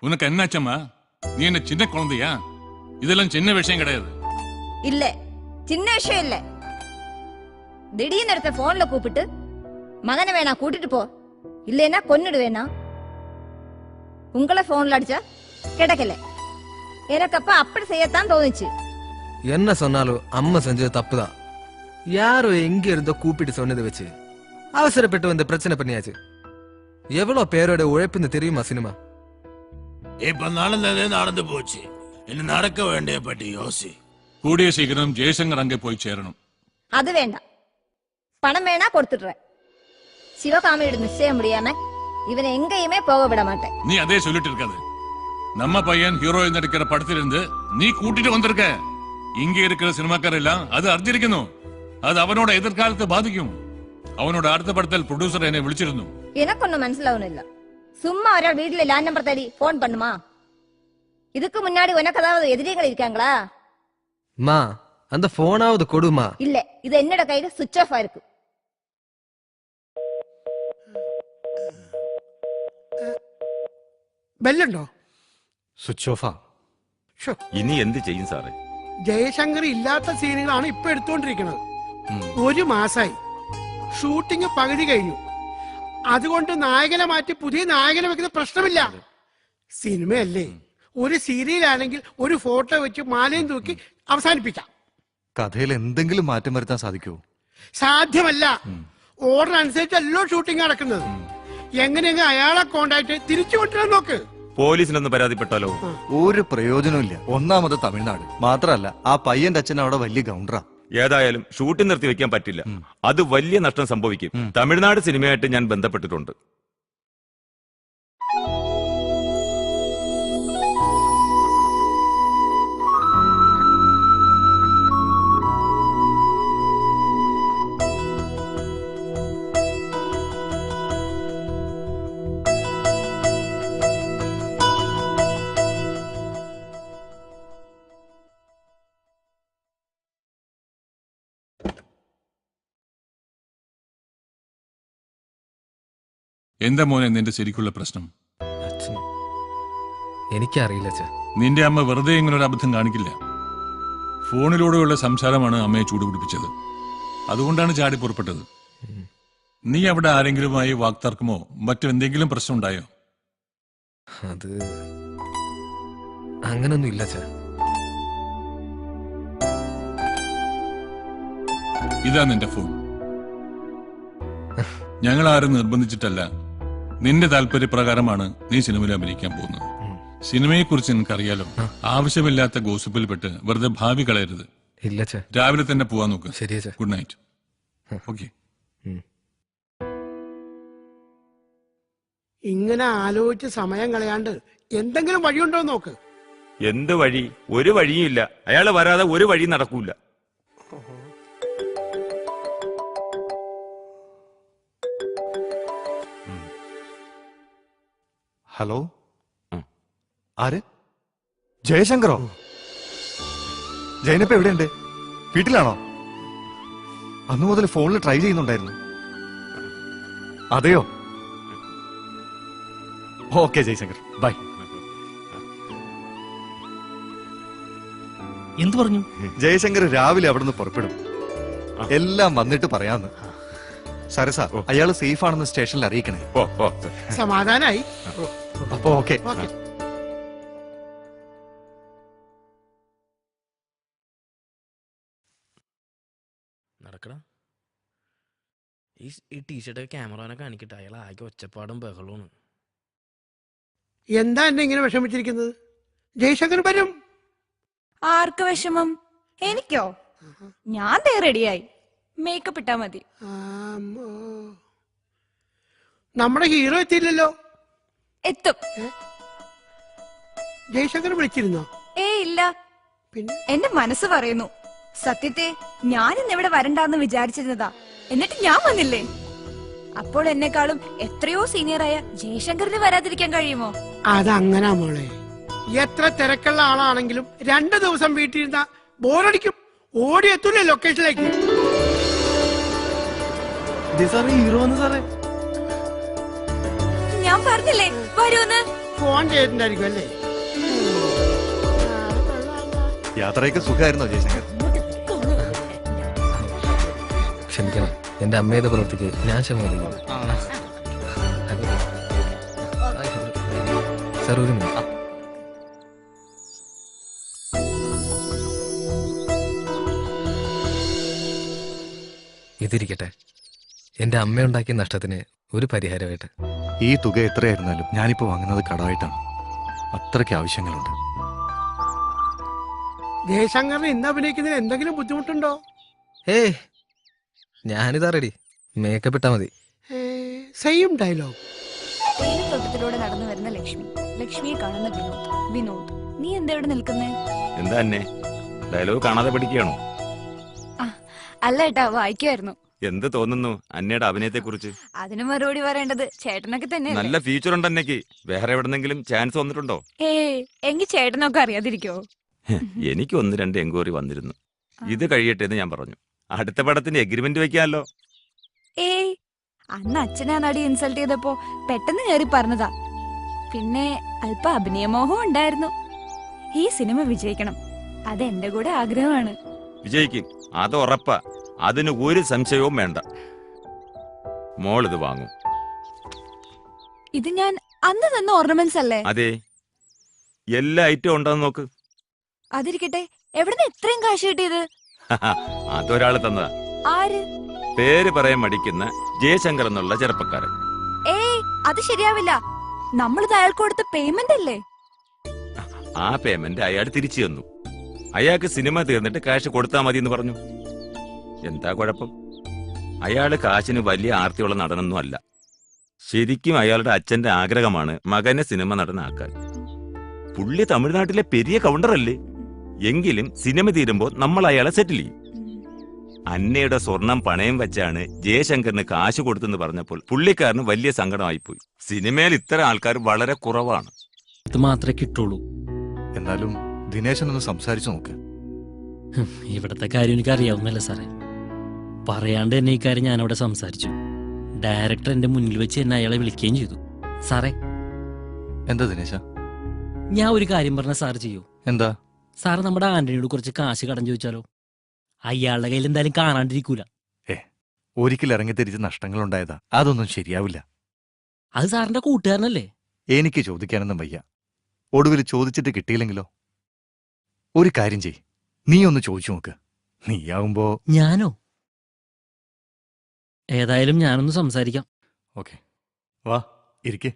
உனக்கு என்னாச்சம்மா? நீ என்ன சின்ன குழந்தையா? இதெல்லாம் சின்ன விஷயம் கிடையாது. இல்ல, சின்ன விஷயம் இல்ல. திடீர்னு எடுத்த போன்ல கூப்பிட்டு மகனை வேணா கூட்டிட்டு போ, இல்லைன்னா கொன்னுடுவேனா. உங்களை போன்ல அடிச்சா கிடைக்கல. எனக்கு அப்ப அப்படி செய்யத்தான் தோணுச்சு. என்ன சொன்னாலும் அம்மா செஞ்சது தப்புதான். யாரோ எங்க இருந்தோ கூப்பிட்டு சொன்னதை வச்சு அவசரப்பட்டு வந்து பிரச்சனை பண்ணியாச்சு. எவ்வளவு பேரோட உழைப்புன்னு தெரியுமா சினிமா? இப்ப நடந்து போச்சு. இன்னும் நடக்க வேண்டிய பற்றி யோசி. கூடிய சீக்கிரம் ஜெய்சங்கர் அங்கே போய் சேரணும். அது வேண்டாம், பணம் வேணா கொடுத்துடுறேன். சிவகாமியோட நிச்சயம் முடியாம இவனை எங்கேயுமே போக விட மாட்டேன். நீ அதே சொல்லிட்டு இருக்காது. நம்ம பையன் ஹீரோயின் நடிக்கிற படத்திலிருந்து நீ கூட்டிட்டு வந்திருக்க. இங்க இருக்கிற சினிமாக்கார எல்லாம் அது அறிஞ்சிருக்கணும். அது அவனோட எதிர்காலத்தை பாதிக்கும். அவனோட அடுத்த படத்தில் ப்ரொடியூசர் என்னை விളിച്ചിരുന്നു. எனக்கு ஒன்னும் മനസ്സിലാവുന്നില്ല. இல்ல சும்மா ஒராள் வீட்டுல லேண்ட் நம்பர் தேடி போன் பண்ணுமா? இதுக்கு முன்னாடி உனக்கு ஏதாவது எதிரிகள் இருக்காங்களா? மா அந்த போனாவது கொடுமா. இல்ல, இது என்னோட கையில சுவிட்ச் ஆஃப் ஆயிருக்கு. ബെല്ലുണ്ടോ? സ്വിച്ച് ഓഫാ. ഇനി എന്ത് ചെയ്യും സാറേ? ജയശങ്കർ ഇല്ലാത്ത സീനുകളാണ് ഇപ്പൊ എടുത്തുകൊണ്ടിരിക്കുന്നത്. ഒരു മാസായി ഷൂട്ടിംഗ് പകുതി കഴിഞ്ഞു. അതുകൊണ്ട് നായകനെ മാറ്റി പുതിയ നായകനെ വെക്കുന്ന പ്രശ്നമില്ല. സിനിമയല്ലേ, ഒരു സീരിയലാണെങ്കിൽ ഒരു ഫോട്ടോ വെച്ച് മാലയും തൂക്കി അവസാനിപ്പിക്കാം. കഥയിൽ എന്തെങ്കിലും മാറ്റം വരുത്താൻ സാധിക്കുമോ? സാധ്യമല്ല. ഓർഡർ അനുസരിച്ചല്ലോ ഷൂട്ടിംഗ് നടക്കുന്നത്. എങ്ങനെയെങ്കിലും അയാളെ കോണ്ടാക്ട് തിരിച്ചു കൊണ്ടുവരാൻ നോക്ക്. പോലീസിനൊന്ന് പരാതിപ്പെട്ടാലോ? ഒരു പ്രയോജനവും ഇല്ല. ഒന്നാമത് തമിഴ്നാട് മാത്രല്ല, ആ പയ്യന്റെ അച്ഛൻ അവിടെ വലിയ ഗൗണ്ടറാ. ഏതായാലും ഷൂട്ടിംഗ് നിർത്തി വെക്കാൻ പറ്റില്ല. അത് വലിയ നഷ്ടം സംഭവിക്കും. തമിഴ്നാട് സിനിമയായിട്ട് ഞാൻ ബന്ധപ്പെട്ടിട്ടുണ്ട്. എന്താ മോനെ നിന്റെ ശരിക്കുള്ള പ്രശ്നം? എനിക്കറിയില്ല അച്ഛാ. നിന്റെ അമ്മ വെറുതെ ഇങ്ങനൊരു അബദ്ധം കാണിക്കില്ല. ഫോണിലൂടെയുള്ള സംസാരമാണ് അമ്മയെ ചൂടുപിടിപ്പിച്ചത്. അതുകൊണ്ടാണ് ചാടി പുറപ്പെട്ടത്. നീ അവിടെ ആരെങ്കിലുമായി വാക്തർക്കമോ മറ്റെന്തെങ്കിലും പ്രശ്നം ഉണ്ടായോ? അത് അങ്ങനൊന്നും ഇല്ല അച്ഛാ. ഇതാ നിന്റെ ഫോൺ. ഞങ്ങൾ ആരും നിർബന്ധിച്ചിട്ടല്ല, നിന്റെ താല്പര്യപ്രകാരമാണ് നീ സിനിമയിൽ അഭിനയിക്കാൻ പോകുന്നത്. സിനിമയെ കുറിച്ച് നിനക്കറിയാലോ. ആവശ്യമില്ലാത്ത ഗോസിപ്പിൽ പെട്ട് വെറുതെ ഭാവി കളയരുത്. ഇല്ല അച്ഛാ. രാവിലെ തന്നെ പോവാൻ നോക്ക്. ശരി അച്ഛാ. Good night. ഓക്കെ. ഇങ്ങനെ ആലോചിച്ച് സമയം കളയാണ്ട് എന്തെങ്കിലും വഴിയുണ്ടോ നോക്ക്. എന്ത് വഴി? ഒരു വഴിയും ഇല്ല. അയാള് വരാതെ ഒരു വഴി നടക്കൂല. ഹലോ, ആര്? ജയശങ്കറോ? ജയനപ്പ എവിടെയുണ്ട്? വീട്ടിലാണോ? അന്നു മുതൽ ഫോണിൽ ട്രൈ ചെയ്യുന്നുണ്ടായിരുന്നു. അതെയോ? Okay Jayashankar, bye. എന്തു പറഞ്ഞു? ജയശങ്കർ രാവിലെ അവിടുന്ന് പുറപ്പെടും. എല്ലാം വന്നിട്ട് പറയാന്ന്. സരസ, അയാള് സേഫ് ആണെന്ന് സ്റ്റേഷനിൽ അറിയിക്കണേ. സമാധാനായി. അപ്പൊ ഓക്കെ. നടക്കടാ. ഈ ടീഷർട്ട് ക്യാമറനെ കാണിക്കട്ടെ. അയാൾ ആകെ ഒച്ചപ്പാടും ബഹളവും. എന്താ എന്നെ ഇങ്ങനെ വിഷമിച്ചിരിക്കുന്നത്? ജയശങ്കർ വരും. ആർക്ക് വിഷമം? എനിക്കോ? ഞാൻ റെഡിയായി. മേക്കപ്പ് ഇട്ടാ മതി. നമ്മുടെ ഹീറോ എത്തിയില്ലല്ലോ. എത്തും. ജയശങ്കർ വിളിച്ചിരുന്നോ? ഇല്ല. പിന്നെ എന്റെ മനസ്സ് പറയുന്നു. സത്യത്തെ ഞാനിന്ന് ഇവിടെ വരണ്ടാന്ന് വിചാരിച്ചിരുന്നതാ. എന്നിട്ട് ഞാൻ വന്നില്ലേ? അപ്പോൾ എന്നെക്കാളും എത്രയോ സീനിയറായ ജയശങ്കറിന് വരാതിരിക്കാൻ കഴിയുമോ? അതങ്ങനെ മോളെ. എത്ര തിരക്കുള്ള ആളാണെങ്കിലും 2 ദിവസം വീട്ടിലിരുന്ന ബോറടിക്കും. ഓടിയെത്തൂലേ ലൊക്കേഷനിലേക്ക്. ഹീറോ ഞാൻ പറഞ്ഞില്ലേ വരൂന്ന്. ഫോൺ ചെയ്തിട്ടുണ്ടായിരിക്കും അല്ലേ? യാത്രയൊക്കെ സുഖമായിരുന്നോ ജയശങ്കർ? ക്ഷമിക്കണം, എന്റെ അമ്മയുടെ പ്രവൃത്തിക്ക് ഞാൻ ക്ഷമിക്കുന്നു. സാർ ഒരു മിനിറ്റ്. ഇതിരിക്കട്ടെ, എന്റെ അമ്മയുണ്ടാക്കിയ നഷ്ടത്തിന് ഒരു പരിഹാരമായിട്ട്. ഈ തുക എത്രയായിരുന്നാലും ഞാനിപ്പോ വാങ്ങുന്നത് കടമായിട്ടാണ്. അത്രയ്ക്ക് ആവശ്യങ്ങളുണ്ട്. ജയശങ്കറിന് ഇന്ന് അഭിനയിക്കുന്നതിന് എന്തെങ്കിലും ബുദ്ധിമുട്ടുണ്ടോ? ഏയ്, ഞാനിതാ റെഡി. മേക്കപ്പ് ഇട്ടാ മതി. Same dialogue. തേയിലത്തോട്ടത്തിലൂടെ നടന്നു വരുന്ന ലക്ഷ്മി, ലക്ഷ്മിയെ കാണുന്ന വിനോദ്. വിനോദ്, നീ എന്താ ഇവിടെ നിൽക്കുന്നേ? എന്താ എന്നെ ഡയലോഗ് കാണാതെ പഠിക്കുകയാണോ? അല്ല ഏട്ടാ, വായിക്കുമായിരുന്നു. എന്ത് തോന്നുന്നു അന്നയുടെ അഭിനയത്തെ കുറിച്ച്? അതിന് മറുപടി പറയേണ്ടത് ചേട്ടനൊക്കെ തന്നെ. നല്ല ഫ്യൂച്ചർ ഉണ്ട് അന്നയ്ക്ക്. വേറെ എവിടെന്നെങ്കിലും ചാൻസ് വന്നിട്ടുണ്ടോ? എങ്കിൽ ചേട്ടനൊക്കെ അറിയാതിരിക്കോ? എനിക്ക് 1-2 എൻക്വയറി വന്നിരുന്നു. ഇത് കഴിയട്ടെ എന്ന് ഞാൻ പറഞ്ഞു. അടുത്ത പടത്തിന് എഗ്രിമെന്റ് വെക്കാമല്ലോ. അന്ന് അച്ഛനെ ആ നടി ഇൻസൾട്ട് ചെയ്തപ്പോ പെട്ടെന്ന് കയറി പറഞ്ഞതാ. പിന്നെ അല്പ അഭിനയമോഹം ഉണ്ടായിരുന്നു. ഈ സിനിമ വിജയിക്കണം, അത് എന്റെ കൂടെ ആഗ്രഹമാണ്. വിജയിക്കും, അത് ഉറപ്പാ. അതിന് ഒരു സംശയവും വേണ്ട. മോൾ ഇത് വാങ്ങും. ഇത് ഞാൻ അന്ന് തന്ന ഓർണമെന്റ്സ് അല്ലേ? അതെ, എല്ലാ ഐറ്റവും ഉണ്ടെന്ന് നോക്ക്. അതിരിക്കട്ടെ, എവിടുന്ന് ഇത്രയും കാശ് കിട്ടിയത്? അതൊരാള് തന്നതാ. ആര്? പേര് പറയാൻ മടിക്കുന്ന ജയശങ്കർ എന്നുള്ള ചെറുപ്പക്കാരൻ. അത് ശരിയാവില്ല. നമ്മളിത് അയാൾക്ക് കൊടുത്ത പേയ്മെന്റ് അല്ലേ? ആ പേയ്മെന്റ് അയാൾ തിരിച്ചു തന്നു. അയാൾക്ക് സിനിമ തീർന്നിട്ട് കാശ് കൊടുത്താൽ മതി എന്ന് പറഞ്ഞു. എന്താ കുഴപ്പം? അയാള് കാശിന് വലിയ ആർത്തിയുള്ള നടനൊന്നും അല്ല. ശരിക്കും അയാളുടെ അച്ഛന്റെ ആഗ്രഹമാണ് മകനെ സിനിമ നടനാക്കാൻ. പുള്ളി തമിഴ്നാട്ടിലെ പെരിയ കൗണ്ടറല്ലേ? എങ്കിലും സിനിമ തീരുമ്പോ നമ്മൾ അയാളെ സെറ്റിൽ ചെയ്യും. അന്നയുടെ സ്വർണം പണയം വെച്ചാണ് ജയശങ്കറിന് കാശ് കൊടുത്തെന്ന് പറഞ്ഞപ്പോൾ പുള്ളിക്കാരന് വലിയ സങ്കടമായിപ്പോയി. സിനിമയിൽ ഇത്തരം ആൾക്കാർ വളരെ കുറവാണ്. ഇത് മാത്രമേ കിട്ടുള്ളൂ. എന്നാലും ദിനേശനൊന്ന് സംസാരിച്ചു നോക്ക്. ഇവിടത്തെ കാര്യം എനിക്ക് അറിയാവുന്നല്ലേ സാറേ. പറയാണ്ട് തന്നെ ഈ കാര്യം ഞാനവിടെ സംസാരിച്ചു. ഡയറക്ടർ എന്റെ മുന്നിൽ വെച്ച് എന്നെ അയാളെ വിളിക്കുകയും ചെയ്തു. സാറേ, എന്താ ദിനേശ? ഞാൻ ഒരു കാര്യം പറഞ്ഞ സാർ ചെയ്യൂ? എന്താ? സാറ് നമ്മുടെ ആന്റണിയോട് കുറച്ച് കാശ് കടം ചോദിച്ചാലോ? അയാളുടെ കയ്യിൽ എന്തായാലും കാണാണ്ടിരിക്കൂല. ഒരിക്കൽ ഇറങ്ങിത്തിരിച്ച് നഷ്ടങ്ങൾ ഉണ്ടായതാ. അതൊന്നും ശരിയാവില്ല. അത് സാറിന്റെ കൂട്ടുകാരനല്ലേ? എനിക്ക് ചോദിക്കാനൊന്നും വയ്യ. ഒടുവിൽ ചോദിച്ചിട്ട് കിട്ടിയില്ലെങ്കിലോ? ഒരു കാര്യം ചെയ്, നീ ഒന്ന് ചോദിച്ചു നോക്ക്. നീയാവുമ്പോ. ഞാനോ? ഏതായാലും ഞാനൊന്ന് സംസാരിക്കാം. ഓക്കെ, വാ ഇരിക്കേ.